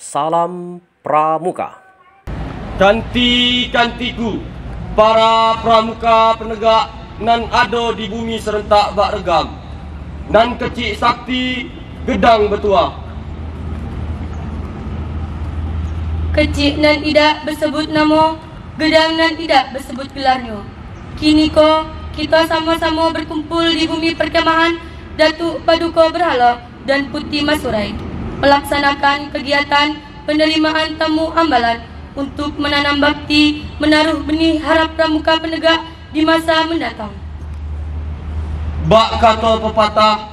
Salam Pramuka. Cantik-cantikku, para pramuka penegak nan ado di bumi serentak bak regam, nan kecik sakti gedang betua. Kecik nan idak bersebut namo, gedang nan idak bersebut gelarnya. Kini ko kita sama-sama berkumpul di bumi perkemahan Datuk Paduka Berhala dan Putih Masurai, melaksanakan kegiatan penerimaan tamu ambalan untuk menanam bakti, menaruh benih harap pramuka penegak di masa mendatang. Bak kata pepatah,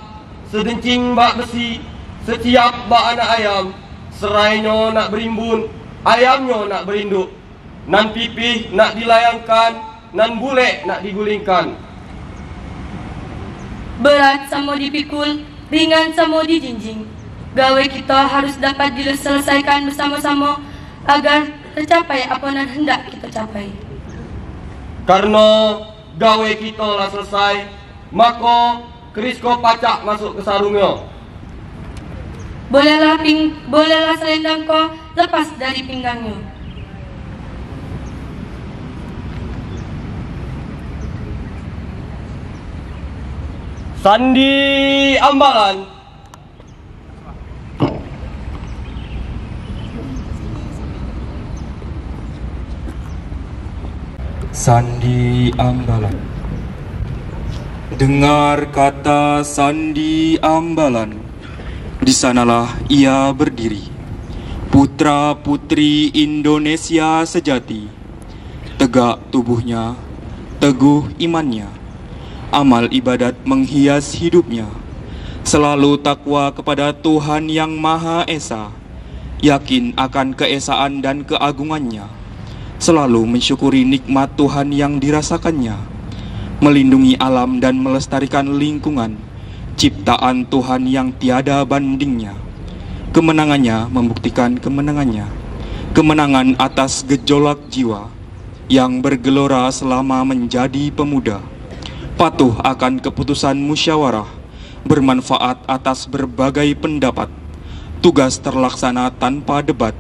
sedencing bak besi, setiap bak anak ayam, serainya nak berimbun, ayamnya nak berinduk, nan pipih nak dilayangkan, nan bulek nak digulingkan. Berat sama dipikul, ringan sama dijinjing. Gawe kita harus dapat diselesaikan bersama-sama agar tercapai apa yang hendak kita capai. Karena gawe kita lah selesai, maka kerisko pacak masuk ke sarungnya. Bolehlah selendang ko lepas dari pinggangnya. Sandi ambalan. Sandi ambalan. Dengar kata sandi ambalan. Di sanalah ia berdiri, putra-putri Indonesia sejati. Tegak tubuhnya, teguh imannya, amal ibadat menghias hidupnya. Selalu takwa kepada Tuhan Yang Maha Esa, yakin akan keesaan dan keagungannya. Selalu mensyukuri nikmat Tuhan yang dirasakannya, melindungi alam dan melestarikan lingkungan, ciptaan Tuhan yang tiada bandingnya. Kemenangannya membuktikan kemenangannya, kemenangan atas gejolak jiwa yang bergelora selama menjadi pemuda. Patuh akan keputusan musyawarah, bermanfaat atas berbagai pendapat, tugas terlaksana tanpa debat,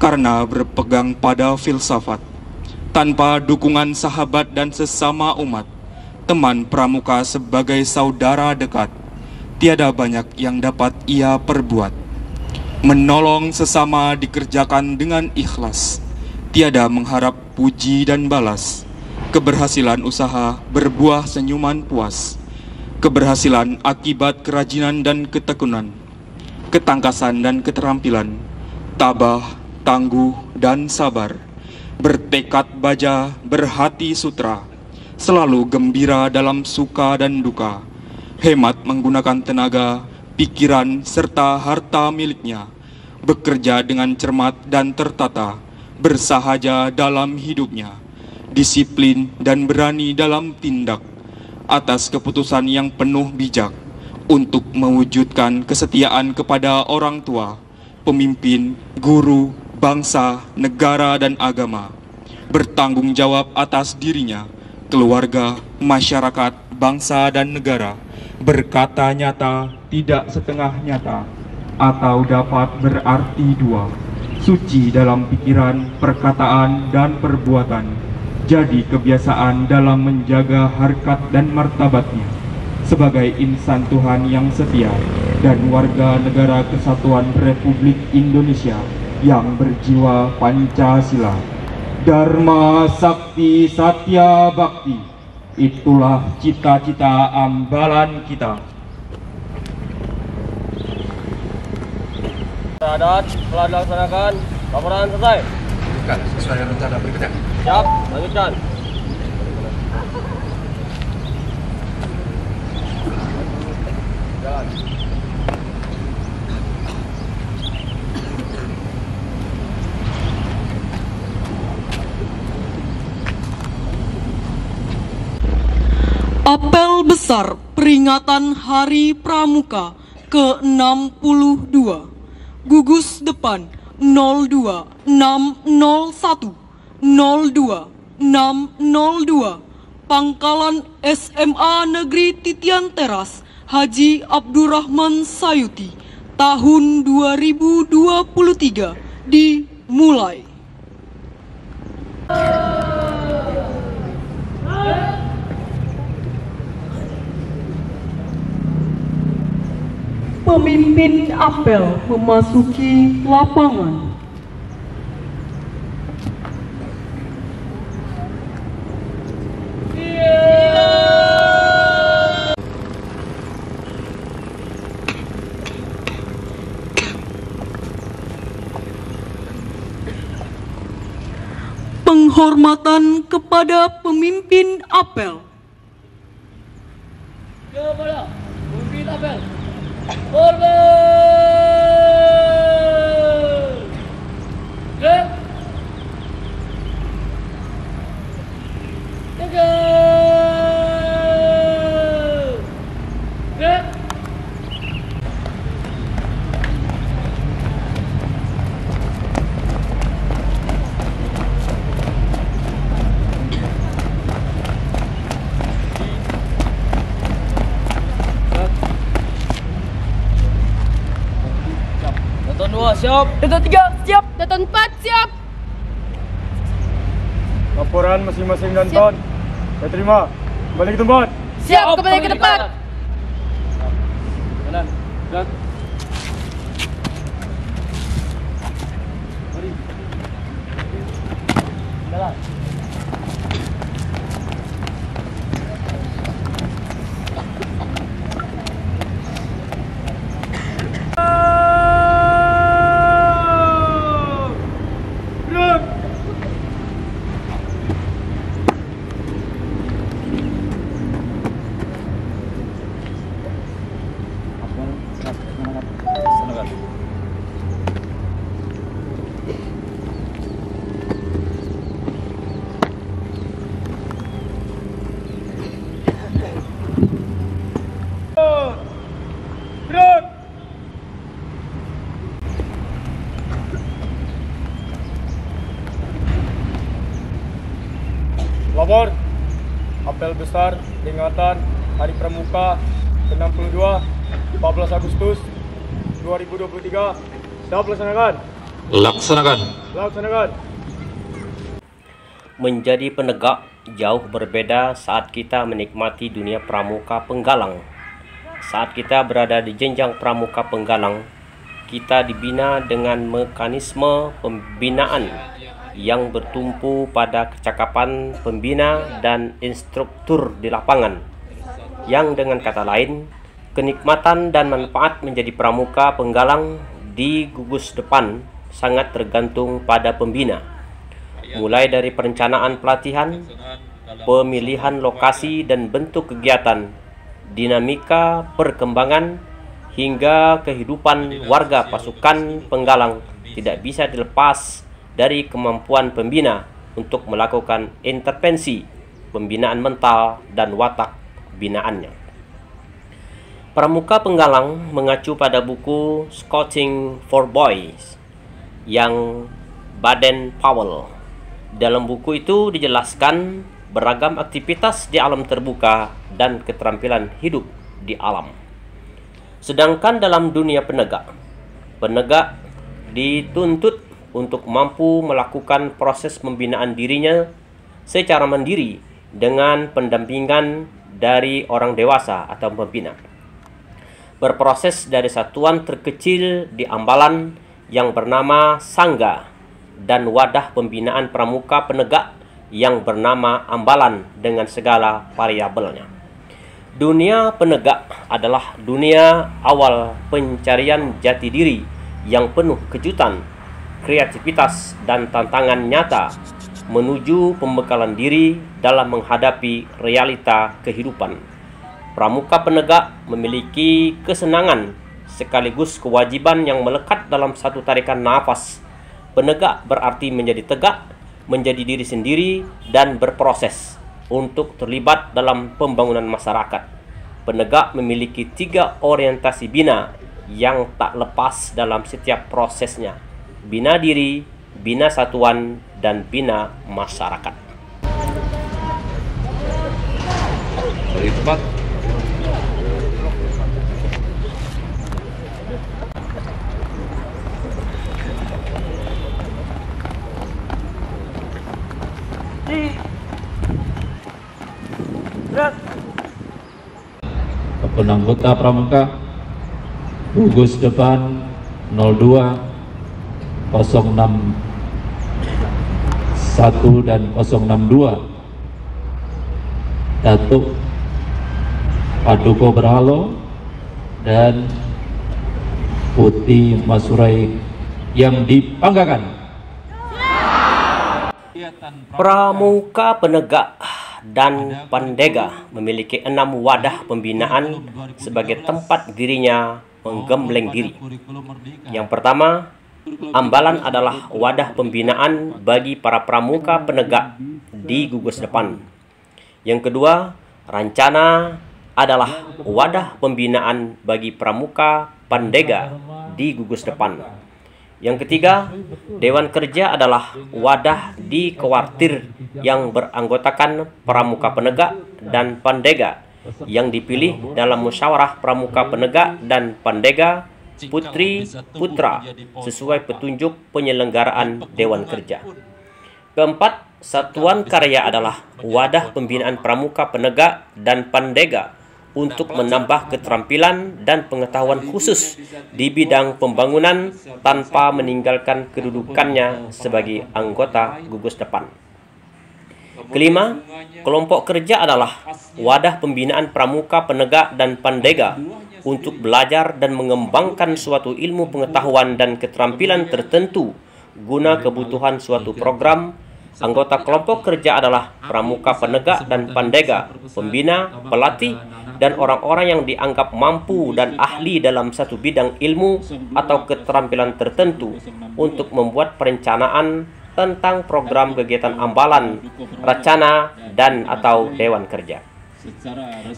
karena berpegang pada filsafat. Tanpa dukungan sahabat dan sesama umat, teman pramuka sebagai saudara dekat, tiada banyak yang dapat ia perbuat. Menolong sesama dikerjakan dengan ikhlas, tiada mengharap puji dan balas. Keberhasilan usaha berbuah senyuman puas, keberhasilan akibat kerajinan dan ketekunan, ketangkasan dan keterampilan, tabah, tangguh dan sabar, bertekad baja, berhati sutra, selalu gembira dalam suka dan duka, hemat menggunakan tenaga, pikiran, serta harta miliknya, bekerja dengan cermat dan tertata, bersahaja dalam hidupnya, disiplin dan berani dalam tindak, atas keputusan yang penuh bijak, untuk mewujudkan kesetiaan kepada orang tua, pemimpin, guru, bangsa, negara dan agama, bertanggung jawab atas dirinya, keluarga, masyarakat, bangsa dan negara, berkata nyata, tidak setengah nyata, atau dapat berarti dua, suci dalam pikiran, perkataan, dan perbuatan, jadi kebiasaan dalam menjaga harkat dan martabatnya, sebagai insan Tuhan yang setia, dan warga negara kesatuan Republik Indonesia yang berjiwa Pancasila. Dharma Sakti Satya Bakti, itulah cita-cita ambalan kita. Adat telah dilaksanakan, laporan selesai. Bukan sesuai dengan rencana berikutnya. Siap, lanjutkan. Jalan. Apel besar peringatan Hari Pramuka ke-62. Gugus depan 02601 02602. Pangkalan SMA Negeri Titian Teras Haji Abdurrahman Sayuti tahun 2023 dimulai. Pemimpin apel memasuki lapangan. Penghormatan kepada pemimpin apel. Kepada pemimpin apel. Hormat. Gerak. Tegak. Gerak. Tonton 2 siap. Tonton 3 siap. Tonton 4 siap. Laporan masing-masing Danton. Saya terima. Kembali ke tempat. Siap, kembali ke depan. Jalan. Gerak. Jalan. Lapor. Apel besar peringatan Hari Pramuka ke-62 14 Agustus 2023. Siap laksanakan. Laksanakan. Laksanakan. Menjadi penegak jauh berbeda saat kita menikmati dunia pramuka penggalang. Saat kita berada di jenjang pramuka penggalang, kita dibina dengan mekanisme pembinaan yang bertumpu pada kecakapan pembina dan instruktur di lapangan, yang dengan kata lain, kenikmatan dan manfaat menjadi pramuka penggalang di gugus depan sangat tergantung pada pembina, mulai dari perencanaan pelatihan, pemilihan lokasi dan bentuk kegiatan, dinamika perkembangan, hingga kehidupan warga pasukan penggalang tidak bisa dilepas dari kemampuan pembina untuk melakukan intervensi pembinaan mental dan watak binaannya. Pramuka penggalang mengacu pada buku Scouting for Boys yang Baden-Powell. Dalam buku itu dijelaskan beragam aktivitas di alam terbuka dan keterampilan hidup di alam. Sedangkan dalam dunia penegak dituntut untuk mampu melakukan proses pembinaan dirinya secara mandiri dengan pendampingan dari orang dewasa atau pembina. Berproses dari satuan terkecil di ambalan yang bernama sangga dan wadah pembinaan pramuka penegak yang bernama ambalan dengan segala variabelnya. Dunia penegak adalah dunia awal pencarian jati diri yang penuh kejutan, kreativitas, dan tantangan nyata menuju pembekalan diri dalam menghadapi realita kehidupan. Pramuka penegak memiliki kesenangan sekaligus kewajiban yang melekat dalam satu tarikan nafas. Penegak berarti menjadi tegak, menjadi diri sendiri, dan berproses untuk terlibat dalam pembangunan masyarakat. Penegak memiliki 3 orientasi bina yang tak lepas dalam setiap prosesnya: bina diri, bina satuan, dan bina masyarakat. Dari tempat. maupun anggota pramuka gugus depan 02, 061 dan 062 Datuk Paduko Berhalo dan Putih Masurai yang dibanggakan. Pramuka Penegak dan Pandega memiliki 6 wadah pembinaan sebagai tempat dirinya menggembleng diri. Yang pertama, Ambalan adalah wadah pembinaan bagi para pramuka penegak di gugus depan. Yang kedua, Rancana adalah wadah pembinaan bagi pramuka pandega di gugus depan. Yang ketiga, Dewan Kerja adalah wadah di Kewartir yang beranggotakan pramuka penegak dan pandega yang dipilih dalam musyawarah pramuka penegak dan pandega putri putra sesuai petunjuk penyelenggaraan Dewan Kerja. Keempat, Satuan Karya adalah wadah pembinaan pramuka penegak dan pandega untuk menambah keterampilan dan pengetahuan khusus di bidang pembangunan tanpa meninggalkan kedudukannya sebagai anggota gugus depan. Kelima, Kelompok Kerja adalah wadah pembinaan pramuka penegak dan pandega untuk belajar dan mengembangkan suatu ilmu pengetahuan dan keterampilan tertentu guna kebutuhan suatu program. Anggota kelompok kerja adalah pramuka penegak dan pandega, pembina, pelatih, dan orang-orang yang dianggap mampu dan ahli dalam satu bidang ilmu atau keterampilan tertentu untuk membuat perencanaan tentang program kegiatan ambalan, rencana, dan atau Dewan Kerja.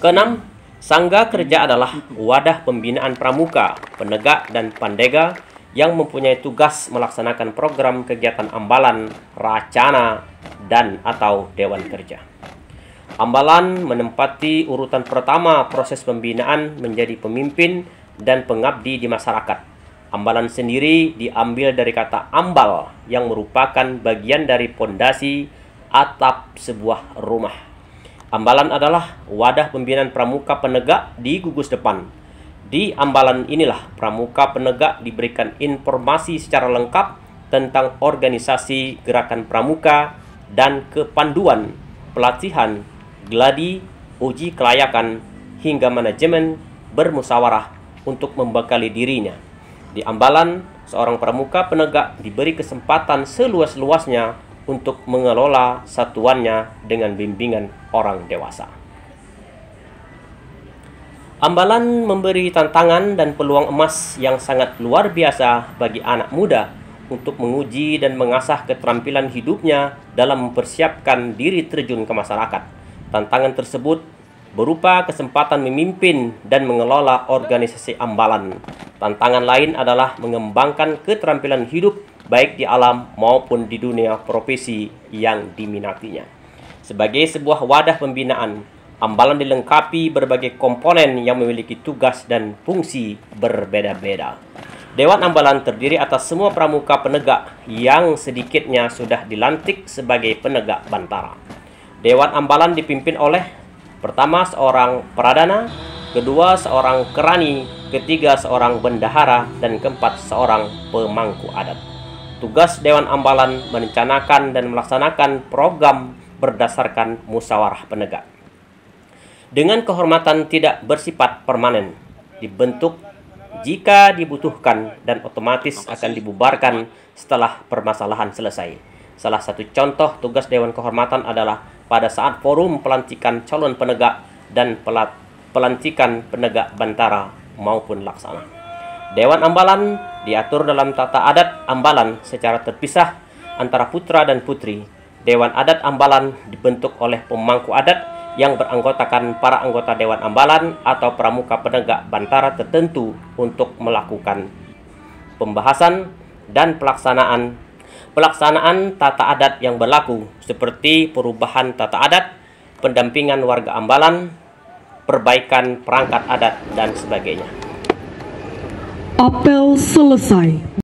Keenam, Sangga Kerja adalah wadah pembinaan pramuka, penegak, dan pandega yang mempunyai tugas melaksanakan program kegiatan ambalan, racana, dan atau Dewan Kerja. Ambalan menempati urutan pertama proses pembinaan menjadi pemimpin dan pengabdi di masyarakat. Ambalan sendiri diambil dari kata ambal yang merupakan bagian dari pondasi atap sebuah rumah. Ambalan adalah wadah pembinaan pramuka penegak di gugus depan. Di ambalan inilah pramuka penegak diberikan informasi secara lengkap tentang organisasi gerakan pramuka dan kepanduan, pelatihan, gladi, uji kelayakan, hingga manajemen bermusyawarah untuk membekali dirinya. Di ambalan, seorang pramuka penegak diberi kesempatan seluas-luasnya untuk mengelola satuannya dengan bimbingan orang dewasa. Ambalan memberi tantangan dan peluang emas yang sangat luar biasa bagi anak muda untuk menguji dan mengasah keterampilan hidupnya dalam mempersiapkan diri terjun ke masyarakat. Tantangan tersebut berupa kesempatan memimpin dan mengelola organisasi ambalan. Tantangan lain adalah mengembangkan keterampilan hidup baik di alam maupun di dunia profesi yang diminatinya. Sebagai sebuah wadah pembinaan, ambalan dilengkapi berbagai komponen yang memiliki tugas dan fungsi berbeda-beda. Dewan Ambalan terdiri atas semua pramuka penegak yang sedikitnya sudah dilantik sebagai penegak bantara. Dewan Ambalan dipimpin oleh pertama seorang pradana, kedua seorang kerani, ketiga seorang bendahara, dan keempat seorang pemangku adat. Tugas Dewan Ambalan merencanakan dan melaksanakan program berdasarkan musyawarah penegak. Dengan kehormatan tidak bersifat permanen, dibentuk jika dibutuhkan dan otomatis akan dibubarkan setelah permasalahan selesai. Salah satu contoh tugas Dewan Kehormatan adalah pada saat forum pelantikan calon penegak dan pelantikan penegak bantara maupun laksana. Dewan Ambalan diatur dalam tata adat ambalan secara terpisah antara putra dan putri. Dewan Adat Ambalan dibentuk oleh pemangku adat yang beranggotakan para anggota Dewan Ambalan atau pramuka penegak bantara tertentu untuk melakukan pembahasan dan pelaksanaan tata adat yang berlaku seperti perubahan tata adat, pendampingan warga Ambalan, perbaikan perangkat adat, dan sebagainya. Apel selesai.